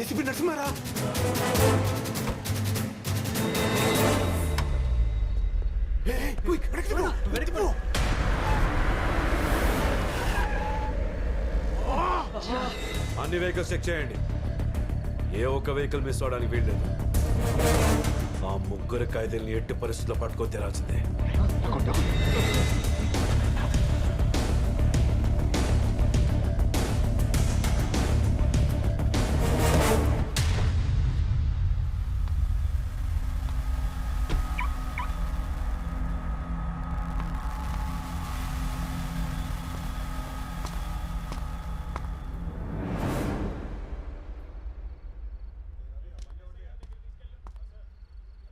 ACP నరసింహారా. అన్ని vehicles check చేయండి. ఏ ఒక్క వెహికల్ మిస్ అవడానికి వీల్లేదు. ఆ ముగ్గురు ఖైదీల్ని ఎట్టి పరిస్థితుల్లో పట్టుకొని తెరాల్సిందే.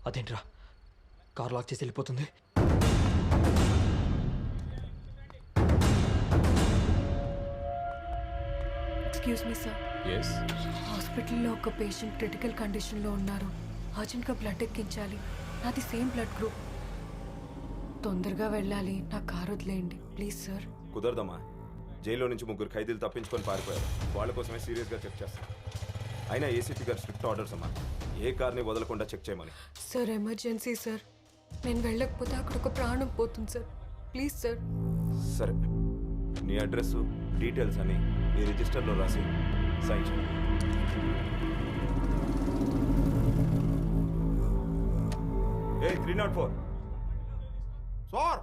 అదేంట్రా కార్ లాక్ చేసి వెళ్ళిపోతుంది. Excuse me sir. హాస్పిటల్లో ఒక పేషెంట్ క్రిటికల్ కండిషన్లో ఉన్నారు. అర్జెంట్గా బ్లడ్ ఎక్కించాలి. నాది సేమ్ బ్లడ్ గ్రూప్. తొందరగా వెళ్ళాలి. నా కారు వదిలేయండి ప్లీజ్ సార్. కుదరదమ్మా. జైల్లో నుంచి ముగ్గురు ఖైదీలు తప్పించుకొని పారిపోయారు. వాళ్ళ కోసమే సీరియస్గా చెక్ చేస్తాం. అయినా ఏసీపీ గారు స్ట్రిక్ట్ ఆర్డర్స్ అమ్మా. ఏ కార్ని వదలకుండా చెక్ చేయమని. Sir emergency sir. నేను వెళ్ళకపోతే అక్కడ ఒక ప్రాణం పోతుంది సార్. Please sir. సరే, నీ అడ్రస్ డీటెయిల్స్ అని ఈ రిజిస్టర్లో రాసి సైన్ చేయండి. ఏ 304 సార్,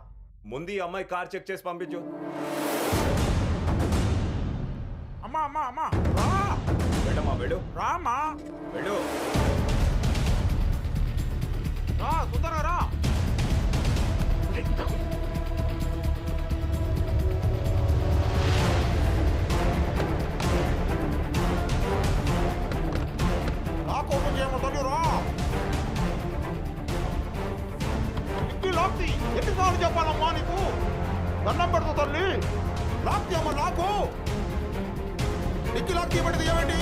ముందు ఈ అమ్మాయి కార్ చెక్ చేసి పంపించు. అమ్మా అమ్మా అమ్మా రా. వెళ్ళమ్మా, వెళ్ళు. రామ్మా, వెళ్ళు. రా తొందరగా రా. ఓపెన్ చేయమో తల్లి, రా. ఇంటి లాక్తి ఎన్నిసార్లు చెప్పాలమ్మా నీకు? దండం పెడతా తల్లి. లాక్ చేయమ్మా, లాకు. ఇంటి లాక్ తీయబడి తీయమండి.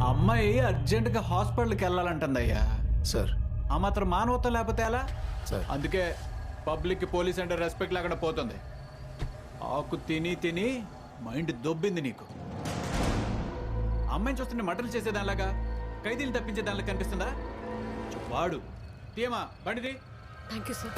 అమ్మాయి అర్జెంటుగా హాస్పిటల్కి వెళ్ళాలంటుందయ్యా. సార్, ఆ మాత్రం మానవత్వం లేకపోతే ఎలా? సార్, అందుకే పబ్లిక్ పోలీస్ అంటే రెస్పెక్ట్ లేకుండా పోతుంది. ఆకు తిని తిని మైండ్ దొబ్బింది నీకు. అమ్మాయిని చూస్తుంటే మటలు చేసేదానిలాగా, ఖైదీలు తప్పించే దానిలా కనిపిస్తుందా? వాడు తీయమా బండిది. Thank you sir.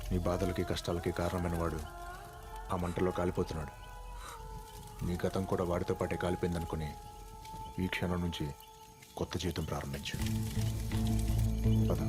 నీ బాధలకి కష్టాలకి కారణమైన వాడు ఆ మంటల్లో కాలిపోతున్నాడు. నీ గతం కూడా వాడితో పాటే కాలిపోయిందనుకుని ఈ క్షణం నుంచి కొత్త జీవితం ప్రారంభించు. పద.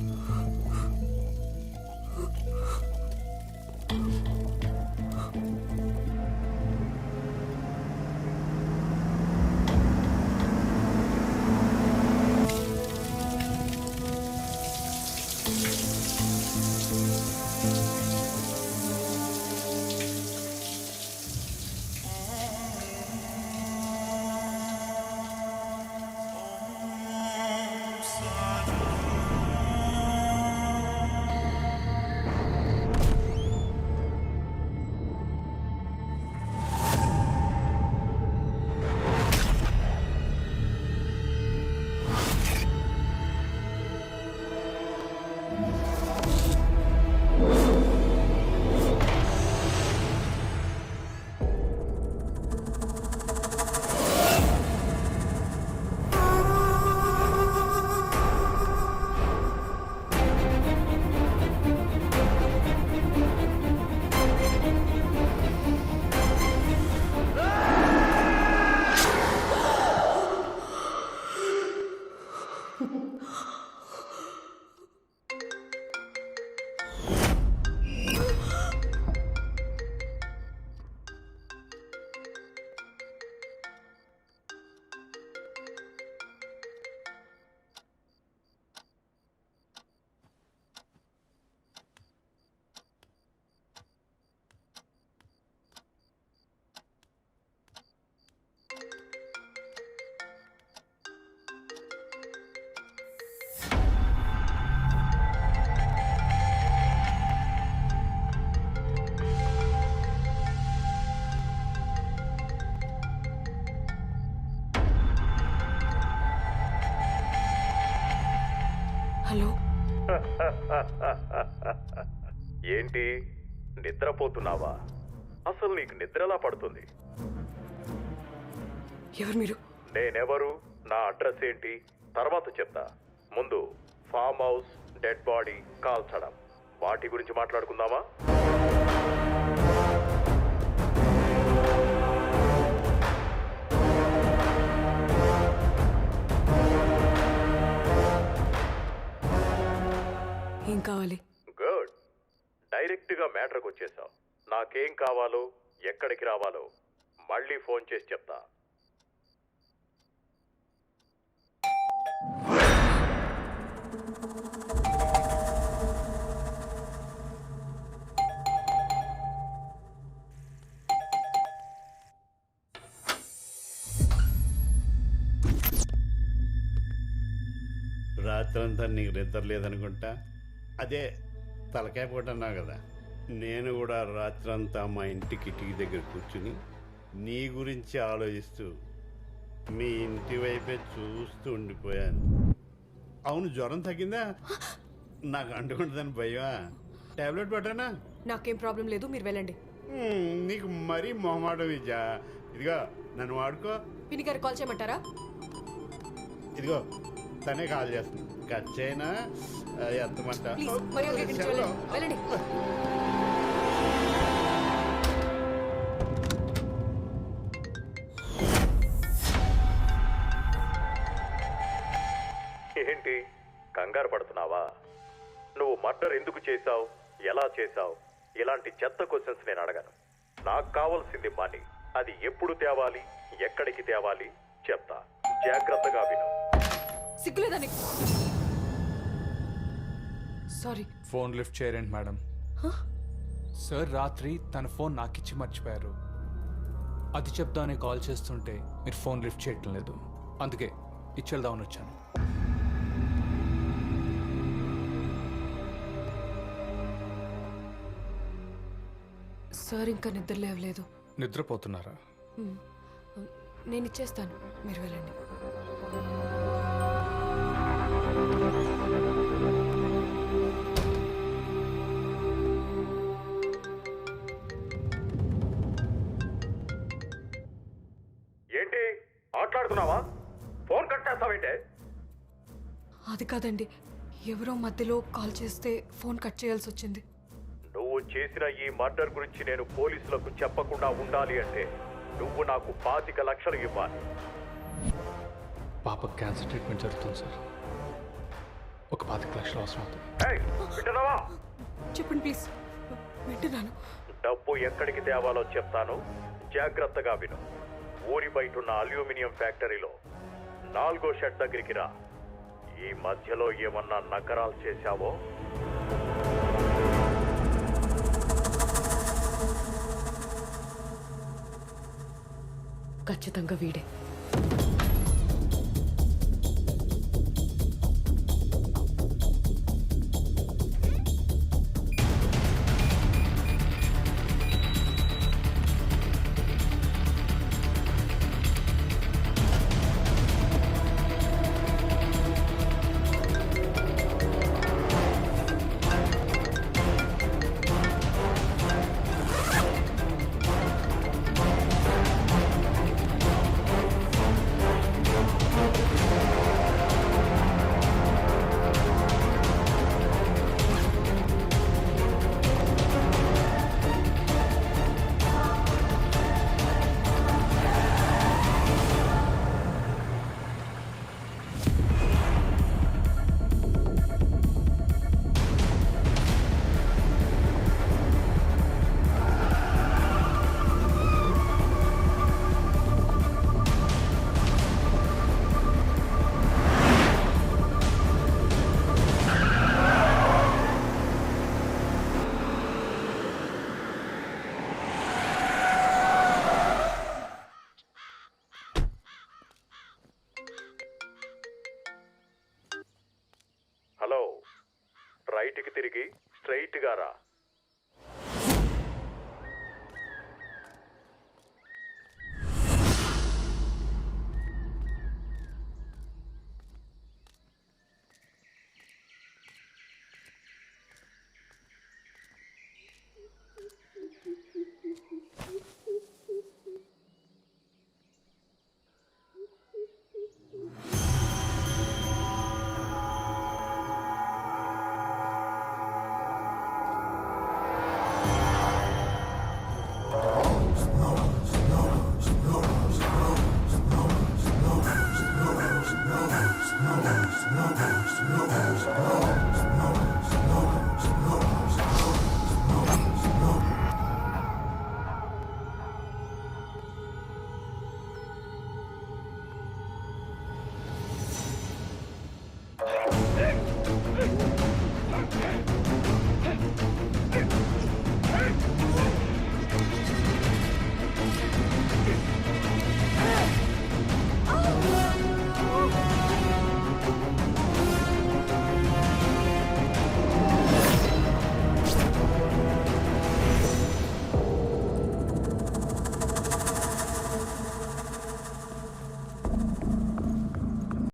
ఏంటి నిద్రపోతున్నావా? అసలు నీకు నిద్రలా పడుతుంది? ఎవరు మీరు? నేనెవరు, నా అడ్రస్ ఏంటి తర్వాత చెప్తా. ముందు ఫామ్ హౌస్, డెడ్ బాడీ, కాల్చడం, వాటి గురించి మాట్లాడుకుందామా? ఏం కావాలి? గుడ్, డైరెక్ట్గా మ్యాటర్కి వచ్చేసావు. నాకేం కావాలో, ఎక్కడికి రావాలో మళ్ళీ ఫోన్ చేసి చెప్తా. రాత్రంతా నీకు నిద్ర లేదనుకుంటా. అదే తలకాయ పోటన్నావు కదా. నేను కూడా రాత్రంతా మా ఇంటి కిటికీ దగ్గర కూర్చుని నీ గురించి ఆలోచిస్తూ మీ ఇంటి వైపే చూస్తూ ఉండిపోయాను. అవును, జ్వరం తగ్గిందా? నాకు అంటుకుంటుందని భయమా? టాబ్లెట్ పట్టానా? నాకేం ప్రాబ్లం లేదు, మీరు వెళ్ళండి. నీకు మరీ మొహమాటం విద్యా. ఇదిగో నన్ను వాడుకో. పిన్ని గారు కాల్ చేయమంటారా? ఇదిగో తనే కాల్ చేస్తుంది. ఖర్చైనా ఎంతమంట? ప్లీజ్ మర్యాదగా ఇక్కడి నుంచి వెళ్ళండి. వెళ్ళండి. ఏంటి కంగారు పడుతున్నావా? నువ్వు మర్డర్ ఎందుకు చేశావు, ఎలా చేశావు, ఇలాంటి చెత్త క్వశ్చన్స్ నేను అడగను. నాకు కావాల్సింది మనీ. అది ఎప్పుడు తేవాలి, ఎక్కడికి తేవాలి చెప్తా. జాగ్రత్తగా విను. సిగ్గులేదా నీకు? సారీ. ఫోన్ లిఫ్ట్ చేయరండి మేడం. సార్ రాత్రి తన ఫోన్ నాకిచ్చి మర్చిపోయారు. అది చెప్దామని కాల్ చేస్తుంటే మీరు ఫోన్ లిఫ్ట్ చేయటం లేదు. అందుకే ఇచ్చేద్దామని వచ్చాను. సార్ ఇంకా నిద్ర లేవలేదు. నిద్రపోతున్నారా? నేను ఇచ్చేస్తాను, మీరు వెళ్ళండి. ఏంటి మాట్లాడుతున్నావా? ఫోన్ కట్ చేస్తావేంటే? అది కాదండి, ఎవరో మధ్యలో కాల్ చేస్తే ఫోన్ కట్ చేయాల్సి వచ్చింది. నువ్వు చేసిన ఈ మర్డర్ గురించి నేను పోలీసులకు చెప్పకుండా ఉండాలి అంటే నువ్వు నాకు 25 లక్షలు ఇవ్వాలి. పాప క్యాన్సర్ ట్రీట్మెంట్ జరుగుతుంది సార్. ఒక 25 లక్షలు అవసరం అవుతుంది. ఏయ్, వింటున్నావా? చెప్పండి ప్లీజ్. వింటున్నాను. డబ్బు ఎక్కడికి తేవాలో చెప్తాను, జాగ్రత్తగా విను. ఊరి బయట ఉన్న అల్యూమినియం ఫ్యాక్టరీలో 4వ షెడ్ దగ్గరికి రా. ఈ మధ్యలో ఏమన్నా నకరాలు చేశావో ఖచ్చితంగా వీడే. హలో, రైట్కి తిరిగి స్ట్రైట్గా రా.